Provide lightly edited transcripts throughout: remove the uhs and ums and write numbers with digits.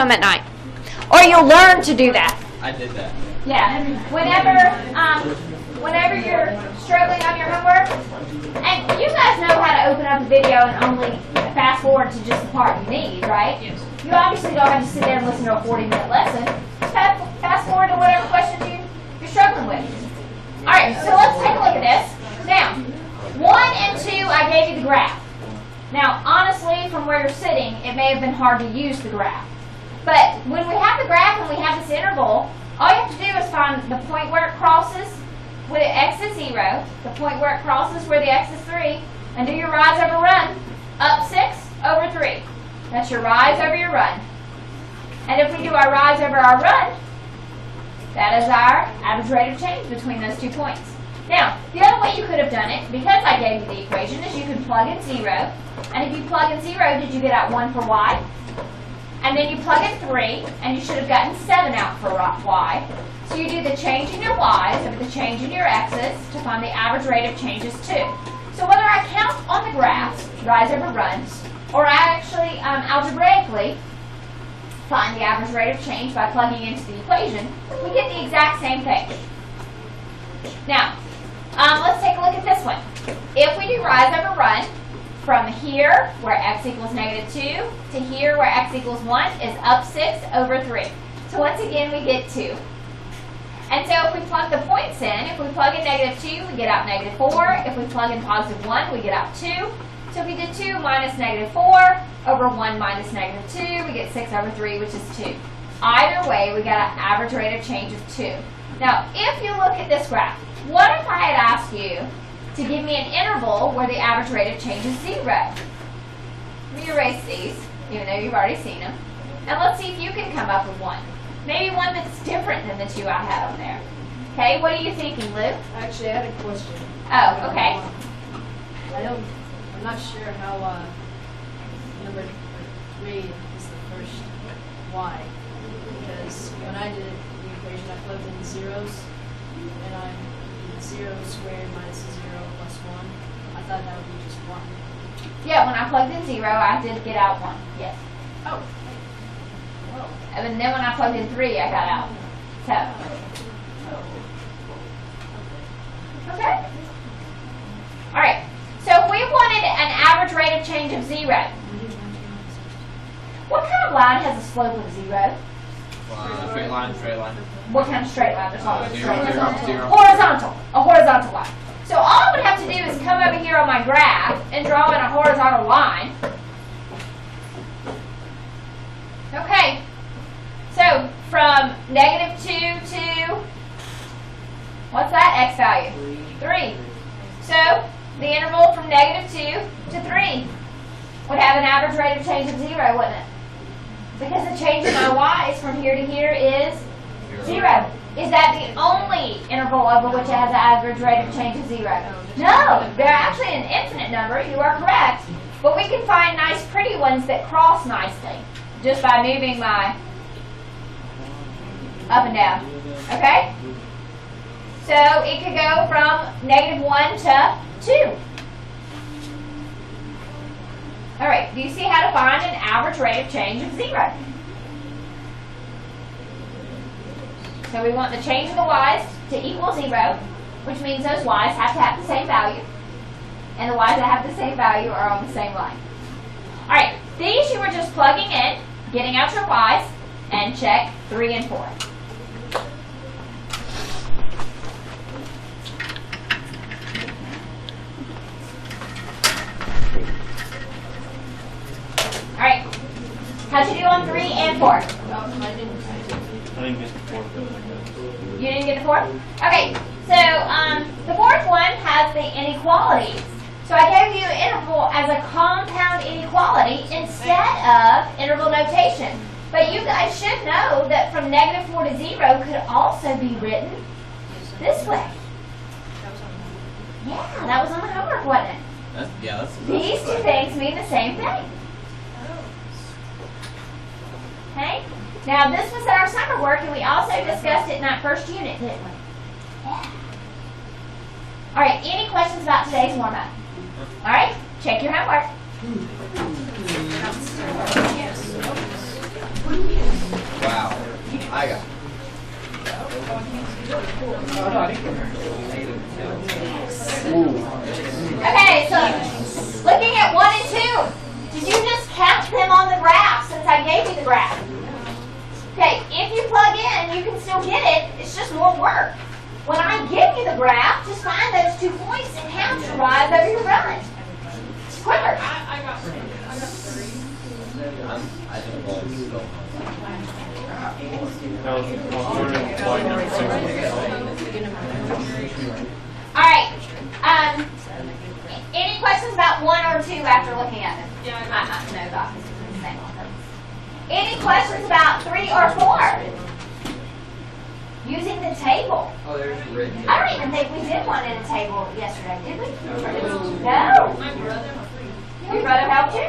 home at night. Or you'll learn to do that. I did that. Yeah. Whenever you're struggling on your homework, and you guys know how to open up a video and only fast forward to just the part you need, right? Yes. You obviously don't have to sit there and listen to a 40-minute lesson. Just fast forward to whatever questions you're struggling with. All right, so let's take a look at this. Now, 1 and 2, I gave you the graph. Now, honestly, from where you're sitting, it may have been hard to use the graph. But when we have the graph and we have this interval, all you have to do is find the point where it crosses where the x is 0, the point where it crosses where the x is 3, and do your rise over run. Up 6 over 3. That's your rise over your run. And if we do our rise over our run, that is our average rate of change between those 2 points. Now, the other way you could have done it, because I gave you the equation, is you could plug in 0. And if you plug in 0, did you get out 1 for y? And then you plug in 3, and you should have gotten 7 out for y. So you do the change in your y's over the change in your x's to find the average rate of change is 2. So whether I count on the graphs, rise over runs, or I actually algebraically find the average rate of change by plugging into the equation, we get the exact same thing. Now, let's take a look at this one. If we do rise over run, from here, where x equals -2, to here, where x equals 1, is up 6 over 3. So once again, we get 2. And so if we plug the points in, if we plug in -2, we get out -4. If we plug in +1, we get out 2. So if we did 2 minus -4 over 1 minus -2, we get 6 over 3, which is 2. Either way, we got an average rate of change of 2. Now, if you look at this graph, what if I had asked you to give me an interval where the average rate of change is 0? Let me erase these, even though you've already seen them. And let's see if you can come up with one. Maybe one that's different than the 2 I had on there. Okay, what are you thinking, Lou? Actually, I had a question. Oh, okay. I'm not sure how number 3 is the first y, because when I did the equation, I plugged in zeros, and I'm 0 squared minus 0 plus 1. I thought that would be just 1. Yeah, when I plugged in 0, I did get out 1. Yes. Oh. Whoa. And then when I plugged in 3, I got out 7. Okay? All right. So if we wanted an average rate of change of 0, what kind of line has a slope of 0? Straight line, straight line. What kind of straight line? There's always a straight line. 0, 0. Horizontal. A horizontal line. So all I would have to do is come over here on my graph and draw in a horizontal line. Okay. So from -2 to, what's that x value? 3. So the interval from -2 to 3 would have an average rate of change of 0, wouldn't it? Because the change in my y's from here to here is 0. Is that the only interval over which it has an average rate of change of 0? No, they're actually an infinite number. You are correct. But we can find nice, pretty ones that cross nicely just by moving my up and down. Okay? So it could go from -1 to 2. All right, do you see how to find an average rate of change of 0? So we want the change of the y's to equal 0, which means those y's have to have the same value. And the y's that have the same value are on the same line. All right, these you were just plugging in, getting out your y's, and check 3 and 4. All right, how'd you do on 3 and 4? I didn't get the 4. You didn't get the 4? Okay, so the fourth one has the inequalities. So I gave you interval as a compound inequality instead of interval notation. But you guys should know that from -4 to 0 could also be written this way. Yeah, that was on the homework, wasn't it? That's These two things mean the same thing. Okay? Now, this was our summer work, and we also discussed it in that first unit, didn't we? Yeah. All right, any questions about today's warm-up? All right, check your homework. Wow. I got. Okay, so looking at 1 and 2, did you just count them on the graph since I gave you the graph? Okay, if you plug in, you can still get it. It's just more work. When I give you the graph, just find those 2 points and count your rise over your run. It's quicker. I got 3. I think well, it's still. All right. Any questions about 1 or 2 after looking at them? Yeah, No, Doc. It's the same on purpose. Any questions about 3 or 4? Using the table. Oh, there's written. I don't even think we did one in a table yesterday, did we? No. my brother. Your brother helped you?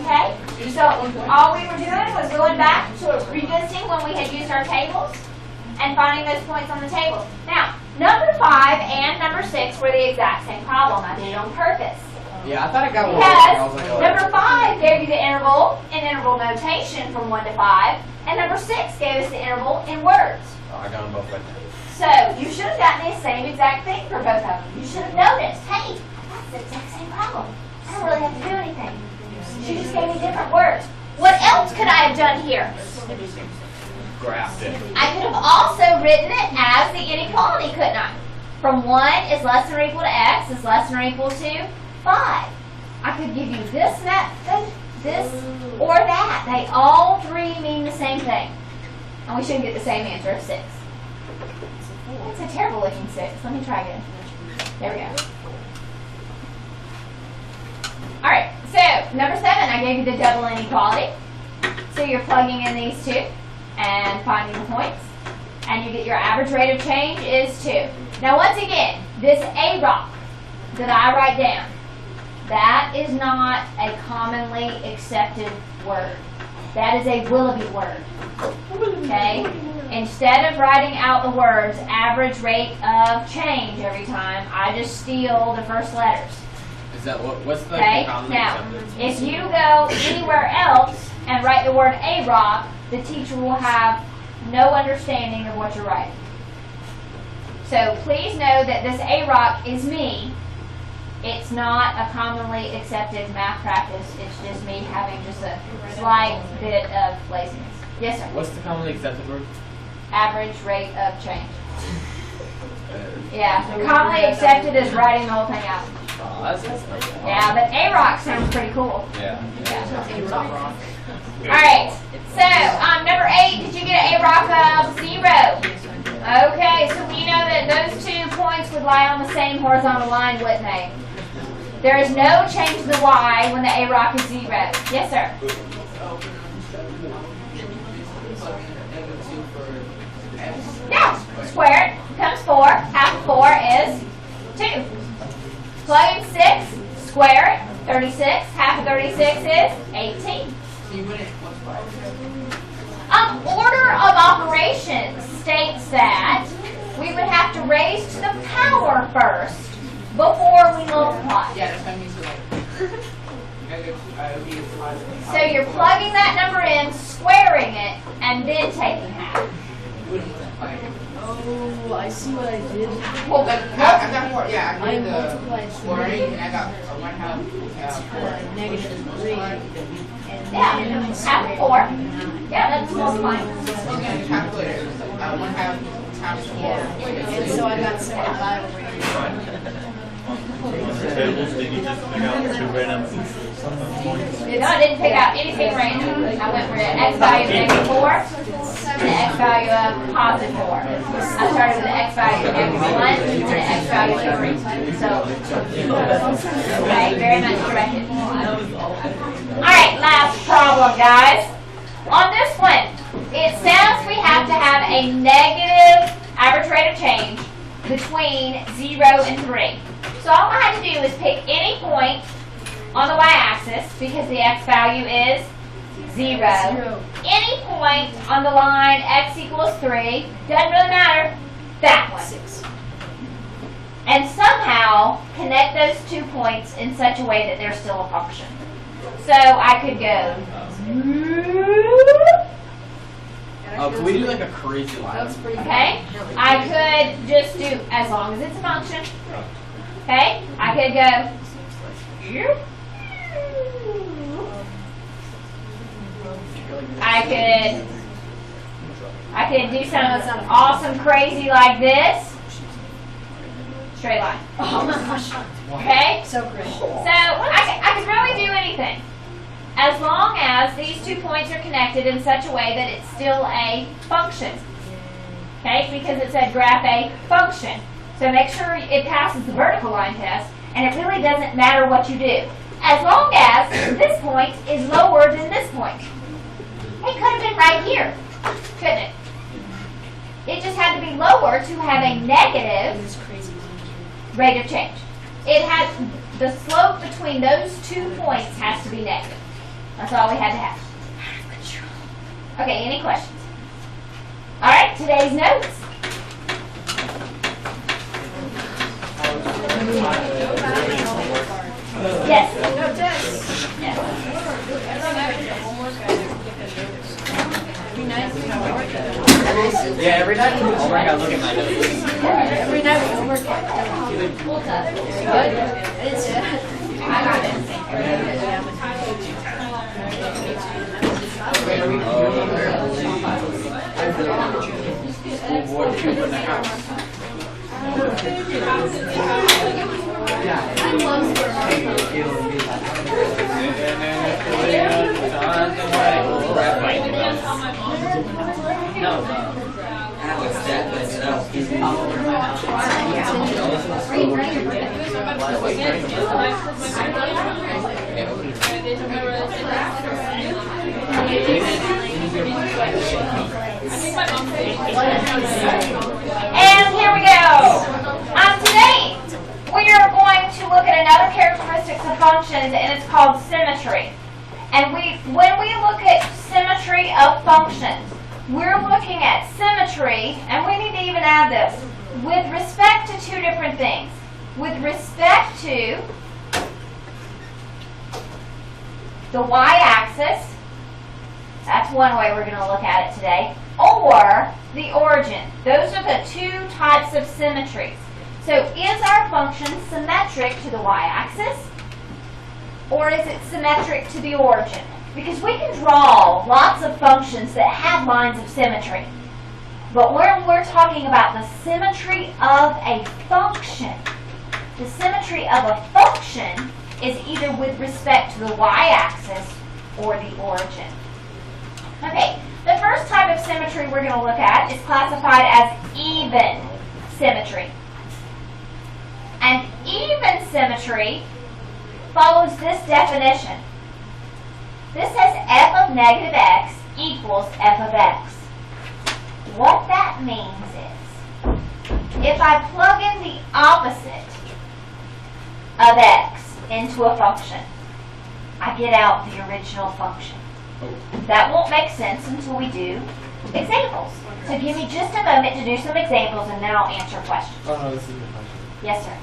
Okay. So all we were doing was going back to revisiting when we had used our tables and finding those points on the table. Now, number 5 and number 6 were the exact same problem. I did it on purpose. Yeah, I thought I got one. Because number 5 gave you the interval in interval notation from 1 to 5, and number 6 gave us the interval in words. Oh, I got them both right there. So you should have gotten the same exact thing for both of them. You should have noticed, hey, that's the exact same problem. I don't really have to do anything. She just gave me different words. What else could I have done here? Graphed it. I could have also written it as the inequality, couldn't I? From 1 is less than or equal to x is less than or equal to 5. I could give you this method, this, or that. They all 3 mean the same thing. And we should get the same answer of 6. That's a terrible looking 6. Let me try again. There we go. Alright, so number 7, I gave you the double inequality. So you're plugging in these 2 and finding the points. And you get your average rate of change is 2. Now once again, this A rock that I write down, that is not a commonly accepted word. That is a Willoughby word. Okay? Instead of writing out the words average rate of change every time, I just steal the first letters. Is that what's the Okay? commonly Now, accepted? if you go anywhere else and write the word A rock, the teacher will have no understanding of what you're writing. So please know that this A rock is me. It's not a commonly accepted math practice. It's just me having just a slight bit of laziness. Yes, sir. What's the commonly accepted word? Average rate of change. Yeah, commonly accepted is writing the whole thing out. Oh, that's Yeah, but A rock sounds pretty cool. Yeah. All right. So number 8, did you get an A rock of 0? Okay, so we know that those 2 points would lie on the same horizontal line, wouldn't they? There is no change to the y when the A rock is 0. Yes, sir. Yeah, square it becomes 4. Half of 4 is 2. Plug in 6, square it, 36. Half of 36 is 18. Order of operations states that we would have to raise to the power first before we multiply. Yeah, that's what I mean. So you're plugging that number in, squaring it, and then taking half. Oh, I see what I did. Well, I got 4. Yeah, I I did the multiplied scoring, and I got 1/2. negative 3. And Yeah, then half of 4. Yeah, that's multiplying. Okay, calculator. 1/2 times 4. And so I got 75 over here. Tables, did you just pick out 2 random points? No, I didn't pick out anything random. I went for the x value of negative 4 and the x value of positive 4. I started with the x value of negative 1 and the x value of 3. So, okay, very much directed. Alright, last problem, guys. On this one, it says we have to have a negative average rate of change between 0 and 3. So all I had to do is pick any point on the y-axis because the x value is 0. Any point on the line x equals 3, doesn't really matter, that one. 6. And somehow connect those 2 points in such a way that they're still a function. So I could go can we do like a crazy line? That was pretty good. Okay? I could just do, as long as it's a function. Okay? I could go. I could do something awesome, crazy like this. Straight line. Oh my gosh. Okay? So great. So I could really do anything. As long as these 2 points are connected in such a way that it's still a function. Okay? Because it said graph a function. So make sure it passes the vertical line test, and it really doesn't matter what you do. As long as this point is lower than this point. It could have been right here, couldn't it? It just had to be lower to have a negative This crazy. rate of change. It has the slope between those 2 points has to be negative. That's all we had to have. Okay, any questions? All right, today's notes. Yes. No test. Yes. Every night we don't work at it. Yeah, every time you homework, I look at my notes. Every night we don't work at it. Good. It's I got it. School board tube in the house. And here we go. Today we are going to look at another characteristics of functions, and it's called symmetry. And when we look at symmetry of functions, we're looking at symmetry, and we need to even add this, with respect to 2 different things. With respect to the y-axis, that's one way we're going to look at it today, or the origin. Those are the 2 types of symmetries. So is our function symmetric to the y-axis, or is it symmetric to the origin? Because we can draw lots of functions that have lines of symmetry. But when we're talking about the symmetry of a function, the symmetry of a function is either with respect to the y-axis or the origin. Okay, the first type of symmetry we're going to look at is classified as even symmetry. And even symmetry follows this definition. This says f of negative x equals f of x. What that means is, if I plug in the opposite of x into a function, I get out the original function. That won't make sense until we do examples. So give me just a moment to do some examples, and then I'll answer questions. Oh no, this is the question. Yes, sir.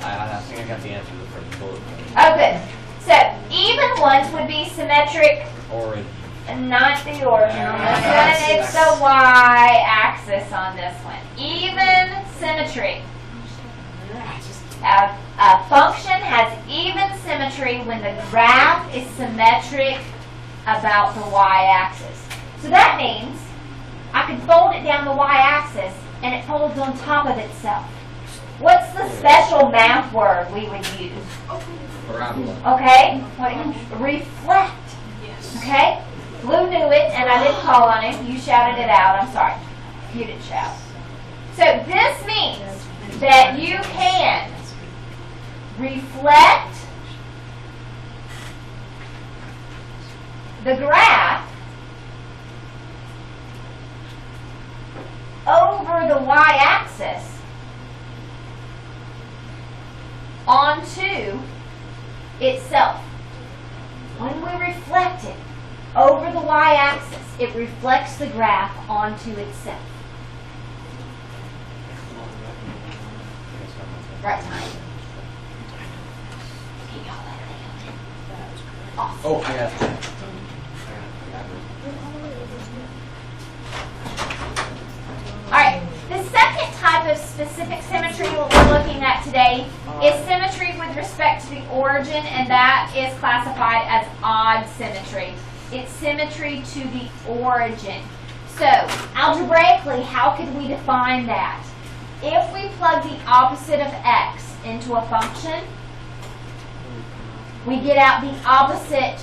I think I got the answer to the first bullet point. Oh, good. So even ones would be symmetric, Origin. not the origin on this one. It's the y-axis on this one. Even symmetry. A function has even symmetry when the graph is symmetric about the y-axis. So that means I could fold it down the y-axis and it folds on top of itself. What's the special math word we would use? Parabola. Okay? Reflect. Okay? Lou knew it, and I didn't call on him. You shouted it out. I'm sorry. You didn't shout. So this means that you can reflect the graph over the y-axis onto itself. When we reflect it over the y-axis, it reflects the graph onto itself. Right time. Awesome. Oh, I got it. origin, and that is classified as odd symmetry. It's symmetry to the origin. So, algebraically, how could we define that? If we plug the opposite of x into a function, we get out the opposite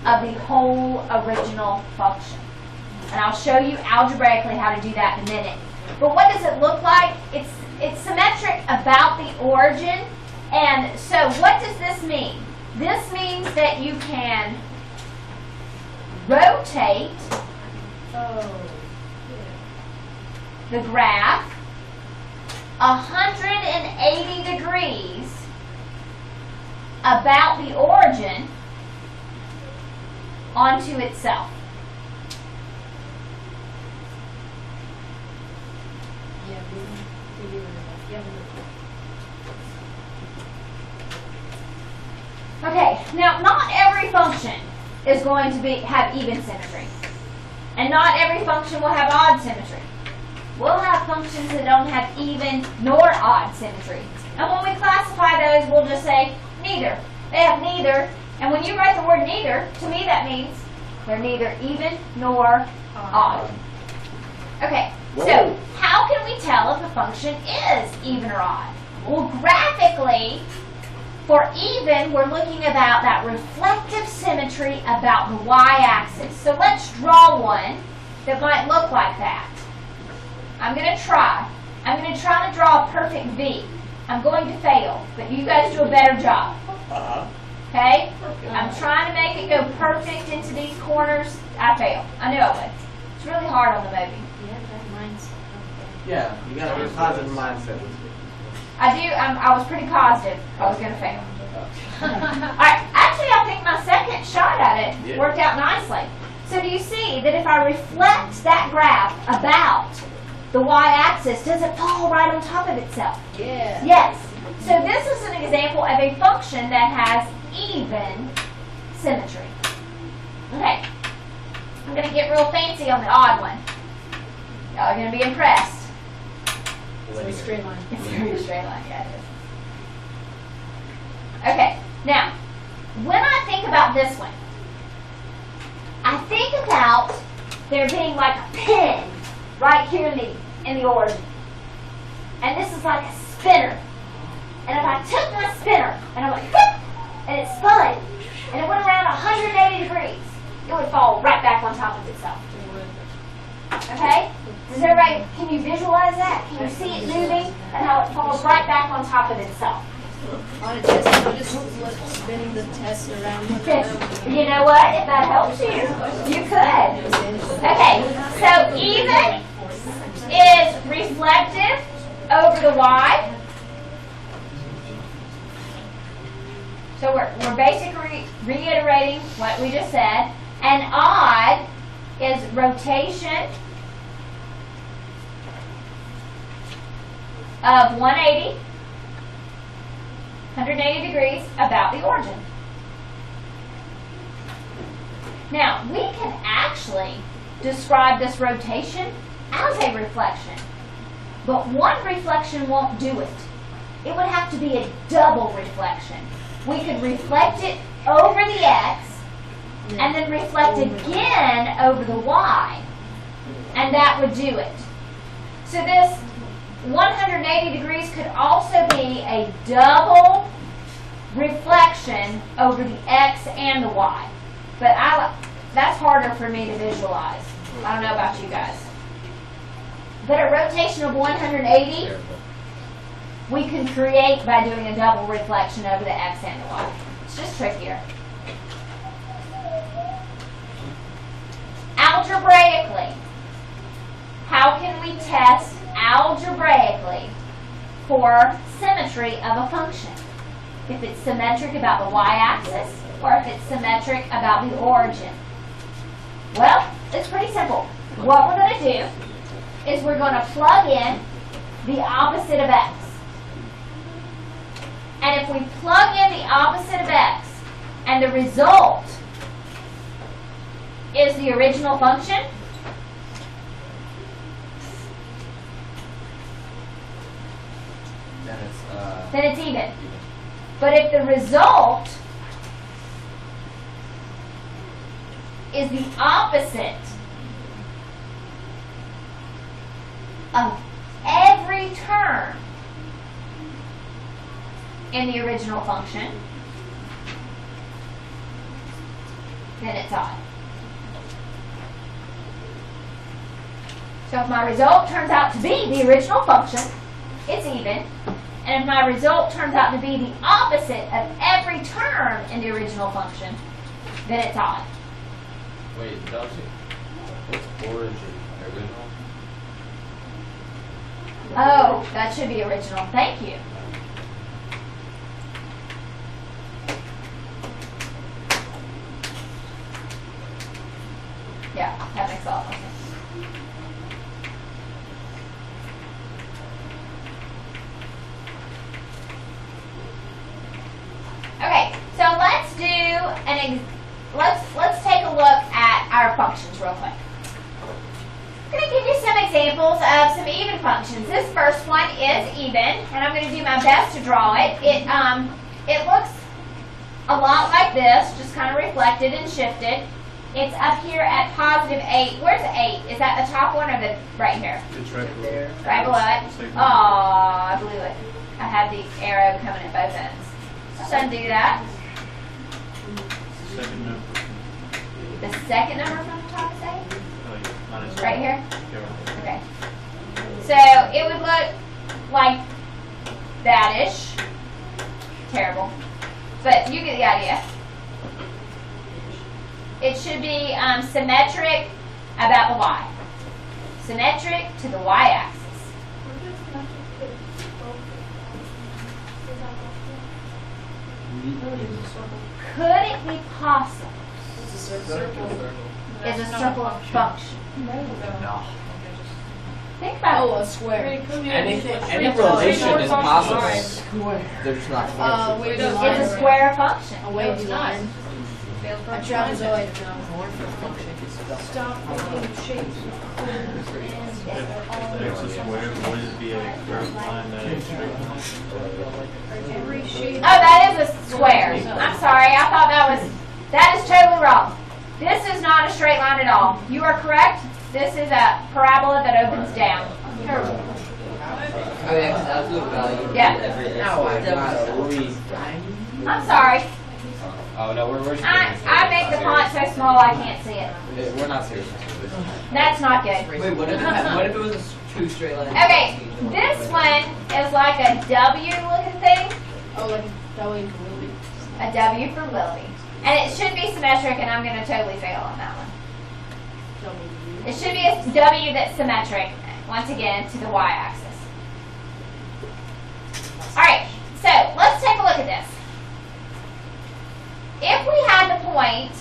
of the whole original function. And I'll show you algebraically how to do that in a minute. But what does it look like? It's symmetric about the origin. And so what does this mean? This means that you can rotate the graph 180 degrees about the origin onto itself. Okay, now not every function is going to have even symmetry. And not every function will have odd symmetry. We'll have functions that don't have even nor odd symmetry. And when we classify those, we'll just say neither. They have neither. And when you write the word neither, to me that means they're neither even nor odd. Okay, so how can we tell if a function is even or odd? Well, graphically, for even, we're looking about that reflective symmetry about the y-axis. So let's draw one that might look like that. I'm going to try. I'm going to try to draw a perfect V. I'm going to fail, but you guys do a better job. Okay? I'm trying to make it go perfect into these corners. I failed. I knew I would. It's really hard on the movie. Yeah, you got a positive mindset. I do. I was pretty positive I was going to fail. Actually, I think my second shot at it worked out nicely. So do you see that if I reflect that graph about the y-axis, does it fall right on top of itself? Yeah. Yes. So this is an example of a function that has even symmetry. Okay. I'm going to get real fancy on the odd one. Y'all are going to be impressed. It's a straight line. It's going to be a straight line, yeah, it is. Okay, now, when I think about this one, I think about there being like a pin right here in the origin. And this is like a spinner. And if I took my spinner and I went, whoop, and it spun, and it went around 180 degrees, it would fall right back on top of itself. Okay? Does everybody, can you visualize that? Can you see it moving and how it falls right back on top of itself? On a test, notice spinning the test around. You know what? If that helps you, you could. Okay, so even is reflective over the y. So we're basically reiterating what we just said. And odd is rotation of 180 degrees about the origin. Now, we can actually describe this rotation as a reflection, but one reflection won't do it. It would have to be a double reflection. We could reflect it over the x and then reflect again over the y, and that would do it. So this 180 degrees could also be a double reflection over the x and the y. But that's harder for me to visualize. I don't know about you guys. But a rotation of 180, we can create by doing a double reflection over the x and the y. It's just trickier. Algebraically, how can we test algebraically for symmetry of a function? If it's symmetric about the y-axis or if it's symmetric about the origin? Well, it's pretty simple. What we're going to do is we're going to plug in the opposite of x. And if we plug in the opposite of x and the result is the original function, then it's even. But if the result is the opposite of every term in the original function, then it's odd. So if my result turns out to be the original function, it's even. And if my result turns out to be the opposite of every term in the original function, then it's odd. Wait, Chelsea? What's origin? Original? Oh, that should be original. Thank you. Yeah, that makes a lot more sense. Okay, so let's do let's take a look at our functions real quick. I'm going to give you some examples of some even functions. This first one is even, and I'm going to do my best to draw it. It looks a lot like this, just kind of reflected and shifted. It's up here at positive 8. Where's 8? Is that the top one or the right here? It's right there. Right below it? Oh, I blew it. I had the arrow coming at both ends. Just undo that. Second number. The second number from the top is 8? Oh, yeah. Minus Right here? Yeah, right. Okay. So it would look like that-ish. Terrible. But you get the idea. It should be symmetric about the y. Symmetric to the y-axis. Could it be possible? It's a circle. Is a circle a function? No. Think about Oh, it. a square. Any relation is possible. They're just not Uh, wavy Is line. a square a function? A wavy line. A trapezoid. Stop making shapes. If x is squared, would it be a curved line, not a straight line? Every shape. Oh, that is a square. I'm sorry. I thought that is totally wrong. This is not a straight line at all. You are correct. This is a parabola that opens down. Terrible. Oh, yeah, 'cause absolute value. Yeah. I'm sorry. Oh, no, we're I make the font so small I can't see it. We're not serious. That's not good. Wait, what if it was a two straight lines? Okay, this one is like a W looking thing. Oh, like a W for Wilby. A W for Wilby. And it should be symmetric, and I'm going to totally fail on that one. W. It should be a W that's symmetric, once again, to the y-axis. Alright, so let's take a look at this. If we had the point,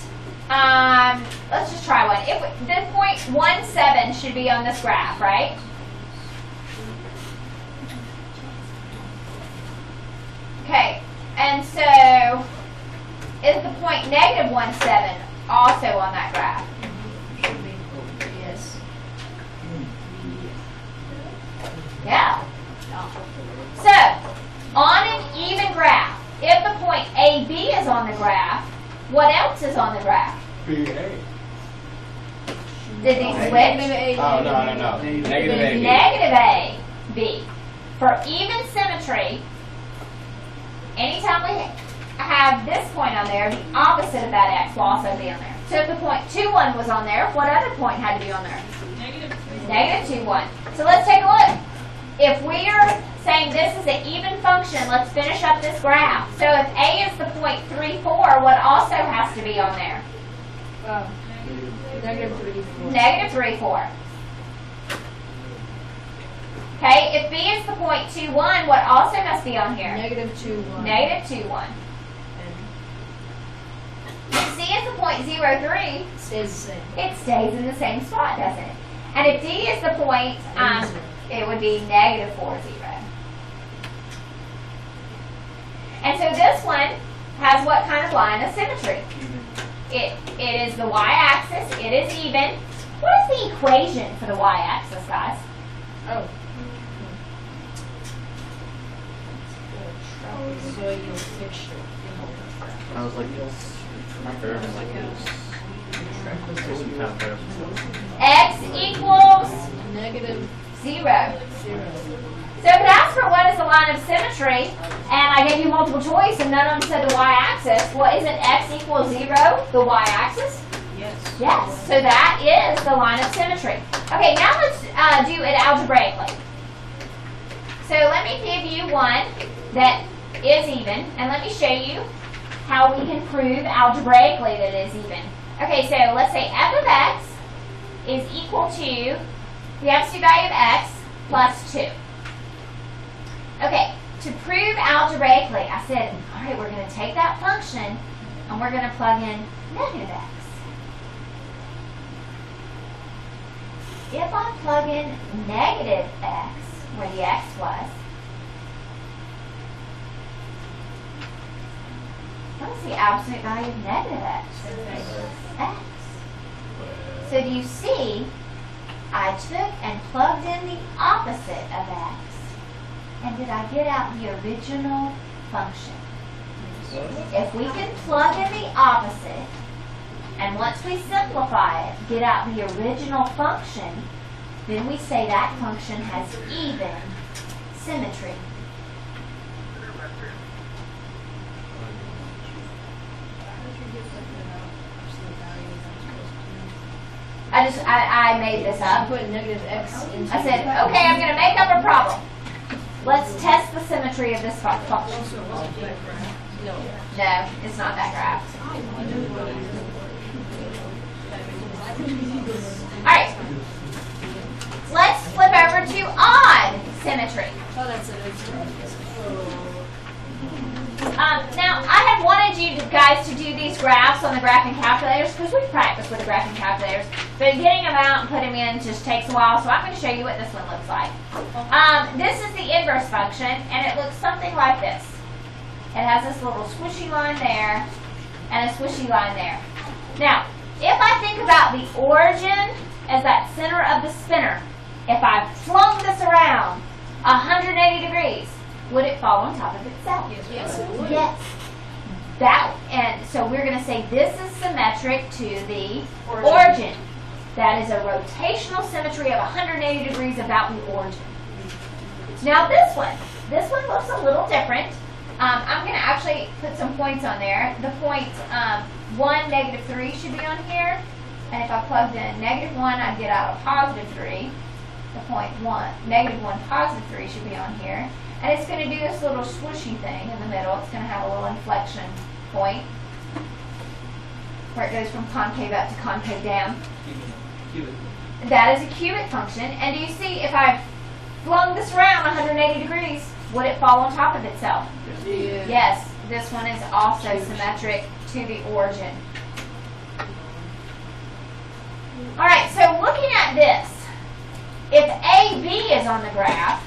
let's just try one. The point 1, 7 should be on this graph, right? Okay, and so is the point negative 1, 7 also on that graph? Yes. Yeah. So, on an even graph, if the point AB is on the graph, what else is on the graph? BA. Did these switch? Oh, no. Negative A. Negative A, B. For even symmetry, anytime we have this point on there, the opposite of that x will also be on there. So if the point 2, 1 was on there, what other point had to be on there? Negative 2, 1. So let's take a look. If we are saying this is an even function, let's finish up this graph. So if A is the point 3, 4, what also has to be on there? Negative 3, 4. Negative 3, 4. Okay, if B is the point 2, 1, what also must be on here? Negative 2, 1. Negative 2, 1. If C is the point 0, 3, Stays the same. it stays in the same spot, doesn't it? And if D is the point, it would be negative 4, 0. And so this one has what kind of line of symmetry? It is the y-axis. It is even. What is the equation for the y-axis, guys? Oh. soil mixture. I was like, it's curve and like it's some kind of curve. X equals Negative 0. 0. So if it asks for what is the line of symmetry, and I gave you multiple choice and none of them said the y-axis, well, isn't x equals 0 the y-axis? Yes. Yes. So that is the line of symmetry. Okay, now let's do it algebraically. So let me give you one that is even, and let me show you how we can prove algebraically that it is even. Okay, so let's say f of x is equal to the absolute value of x plus 2. Okay, to prove algebraically, I said, all right, we're going to take that function and we're going to plug in negative x. If I plug in negative x, where the x was, what is the absolute value of negative x? X. So do you see, I took and plugged in the opposite of x. And did I get out the original function? If we can plug in the opposite, and once we simplify it, get out the original function, then we say that function has even symmetry. I made this up. Put negative x into I said, okay, I'm going to make up a problem. Let's test the symmetry of this function. No. No, it's not that graph. Alright. Let's flip over to odd symmetry. Oh, that's it. Now, I have wanted you guys to do these graphs on the graphing calculators because we've practiced with the graphing calculators. But getting them out and putting them in just takes a while, so I'm going to show you what this one looks like. This is the inverse function, and it looks something like this. It has this little squishy line there and a squishy line there. Now, if I think about the origin as that center of the spinner, if I flung this around 180 degrees, would it fall on top of itself? Yes, it would. Yes. And so we're going to say this is symmetric to the origin. That is a rotational symmetry of 180 degrees about the origin. Now this one looks a little different. I'm going to actually put some points on there. The point 1, negative 3 should be on here. And if I plugged in negative 1, I'd get out a positive 3. The point 1, negative 1, positive 3 should be on here. And it's going to do this little swishy thing in the middle. It's going to have a little inflection point where it goes from concave up to concave down. Cubic. That is a cubic function. And do you see, if I flung this around 180 degrees, would it fall on top of itself? Yeah. Yes, this one is also symmetric to the origin. All right, so looking at this, if AB is on the graph,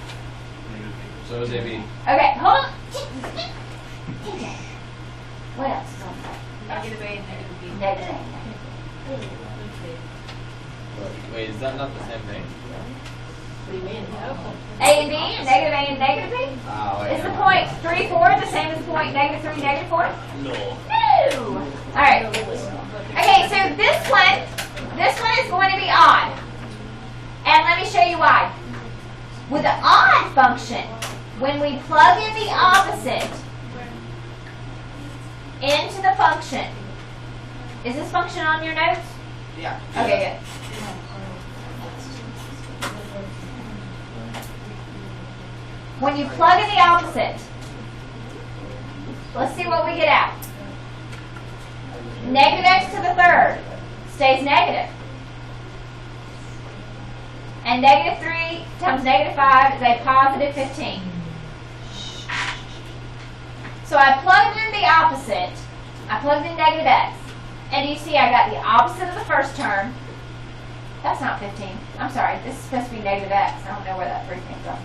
So is AB. okay, hold on. What else is on the graph? Negative A and negative B. Negative A, negative Wait, is that not the same thing? What do you mean? No. B. A and B, and negative A and negative B? Oh, wait. Is the point 3, 4 the same as the point negative 3, negative 4? No. No! All right. Okay, so this one is going to be odd. And let me show you why. With the odd function, when we plug in the opposite into the function, is this function on your notes? Yeah. Okay, good. When you plug in the opposite, let's see what we get out. Negative x to the third stays negative. And negative 3 times negative 5 is a positive 15. So I plugged in the opposite. I plugged in negative x. And you see I got the opposite of the first term. That's not 15. I'm sorry. This is supposed to be negative x. I don't know where that 3 came from.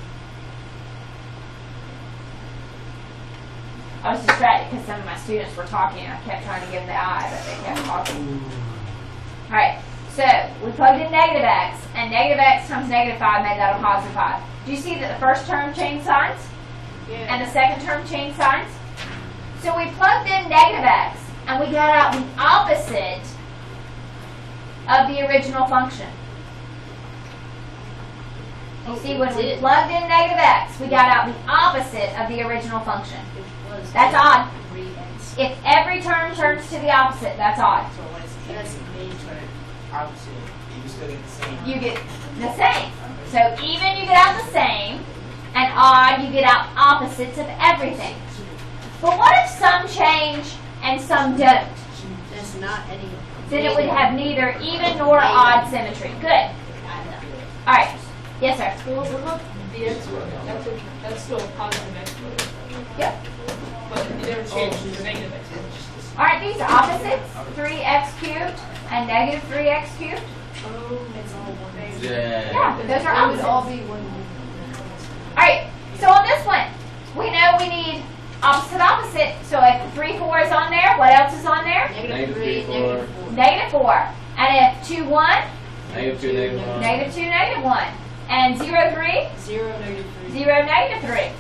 I was distracted because some of my students were talking and I kept trying to give them the eye, but they kept talking. All right. So we plugged in negative x, and negative x times negative 5 made that a positive 5. Do you see that the first term changed signs? and the second term change signs. So we plugged in negative x, and we got out the opposite of the original function. You see, when we plugged in negative x, we got out the opposite of the original function. That's odd. 3x. If every term turns to the opposite, that's odd. So when it's That's even, major. turn it opposite, you still get the same. You get the same. So even, you get out the same, and odd, you get out opposites of everything. But what if some change and some don't? That's not any. Then it would have neither even nor odd symmetry. Good. All right. Yes, sir. Well, what about the x squared? That's still a positive x squared. Yep. But it never changed to the negative x squared. All right, these are opposites, 3x cubed and negative 3x cubed. Oh, it's all one. Yeah, those are It would all opposites. be one. All right, so on this one, we know we need opposite. So if 3, 4 is on there, what else is on there? Negative Negative 3, 3, negative 4. Negative 4. And if 2, 1, Negative 2, negative 1. negative 2, negative 1. And 0, 3, 0, negative 3. 0, negative 3.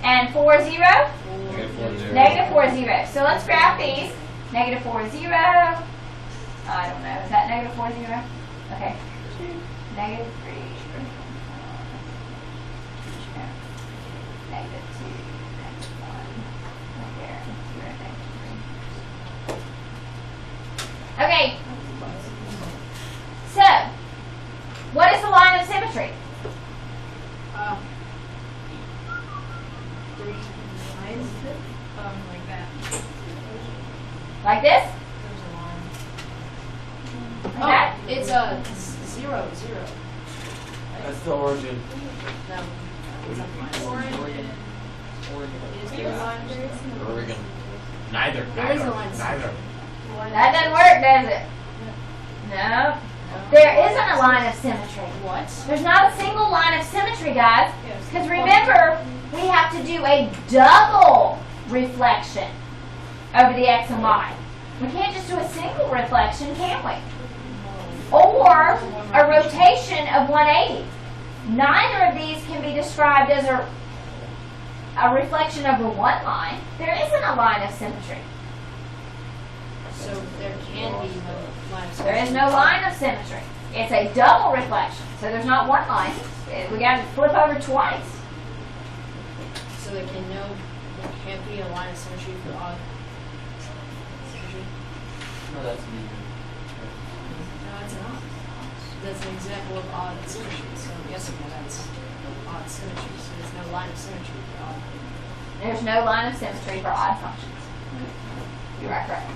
And 4, 0, Negative 4, 0. negative 4, 0. So let's graph these. Negative 4, 0. I don't know. Is that negative 4, 0? Okay. Negative 3. Negative 2. Negative 1. Right there. 0, negative 3. Okay. So, what is the line of symmetry? 3 lines. Like that. Like this? There's a line. Like Oh, that? it's a 0, 0. That's the origin. No, it's a minus. It is there a line there? Oregon. Neither. There is a line. That doesn't work, does it? No. There isn't a line of symmetry. What? There's not a single line of symmetry, guys. Yes. Because remember, we have to do a double reflection over the x and y. We can't just do a single reflection, can we? Or a rotation of 180. Neither of these can be described as a reflection over one line. There isn't a line of symmetry. So there can be no line of There is no line of symmetry. It's a double reflection. So there's not one line. We got to flip over twice. So there can't be a line of symmetry for odd symmetry. No, that's neither. No, it's not. That's an example of odd symmetry. So I'm guessing that's odd symmetry. So there's no line of symmetry for odd. There's no line of symmetry for odd functions. You are correct.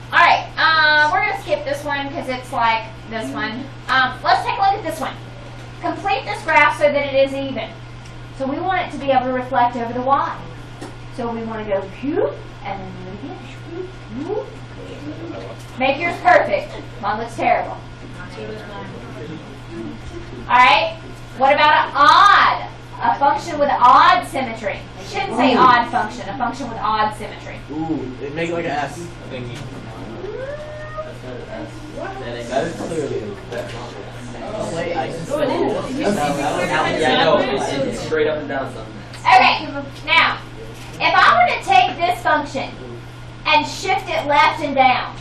All right, we're going to skip this one because it's like this one. Let's take a look at this one. Complete this graph so that it is even. So we want it to be able to reflect over the y. So we want to go whoop, and then do it again. Whoop, whoop. Make yours perfect. Mine looks terrible. 2 is 9. All right, what about an odd? A function with odd symmetry. Shouldn't say odd function, a function with odd symmetry. Ooh, it make like an S thingy. That is clearly that's not Yeah, no, it's straight up and down something. Okay, now, if I were to take this function and shift it left and down,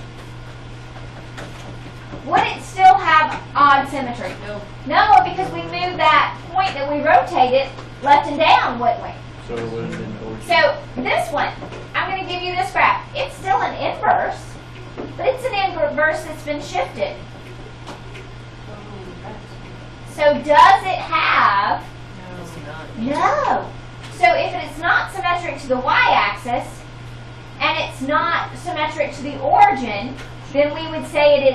would it still have odd symmetry? No. No, because we moved that point that we rotated left and down, wouldn't we? So it would have been origin. So this one, I'm going to give you this graph. It's still an inverse, but it's an inverse that's been shifted. So does it have? No. So if it's not symmetric to the y-axis, and it's not symmetric to the origin, then we would say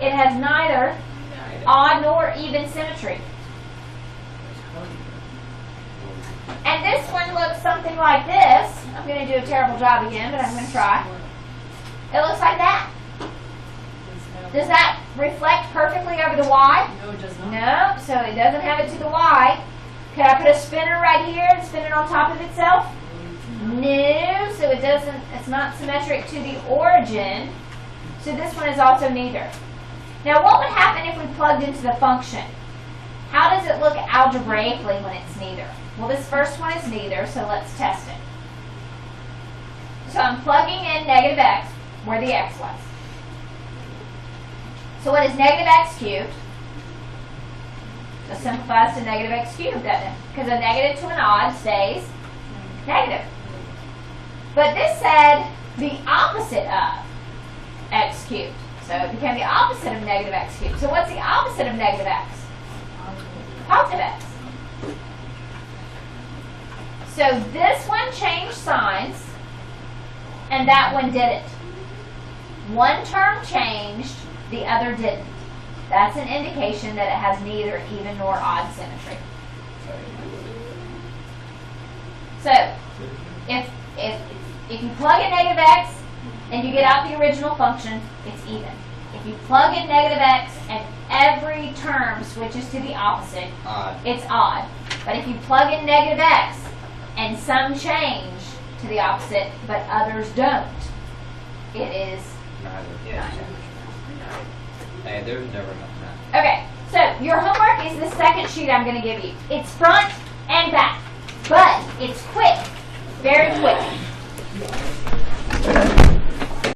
it has neither odd nor even symmetry. And this one looks something like this. I'm going to do a terrible job again, but I'm going to try. It looks like that. Does that reflect perfectly over the y? No, it does not. No, so it doesn't have it to the y. Could I put a spinner right here and spin it on top of itself? No, so it doesn't, it's not symmetric to the origin. So this one is also neither. Now what would happen if we plugged into the function? How does does it look algebraically when it's neither? Well, this first one is neither, so let's test it. So I'm plugging in negative x where the x was. So what is negative x cubed? Just simplifies to negative x cubed, doesn't it? Because a negative to an odd stays negative. But this said the opposite of x cubed. So it became the opposite of negative x cubed. So what's the opposite of negative x? Positive x. So this one changed signs, and that one didn't. One term changed, the other didn't. That's an indication that it has neither even nor odd symmetry. So, if you plug in negative x and you get out the original function, it's even. If you plug in negative x and every term switches to the opposite, it's odd. But if you plug in negative x and some change to the opposite, but others don't, it is neither. Hey, there's never enough math. Okay, so your homework is the second sheet I'm going to give you. It's front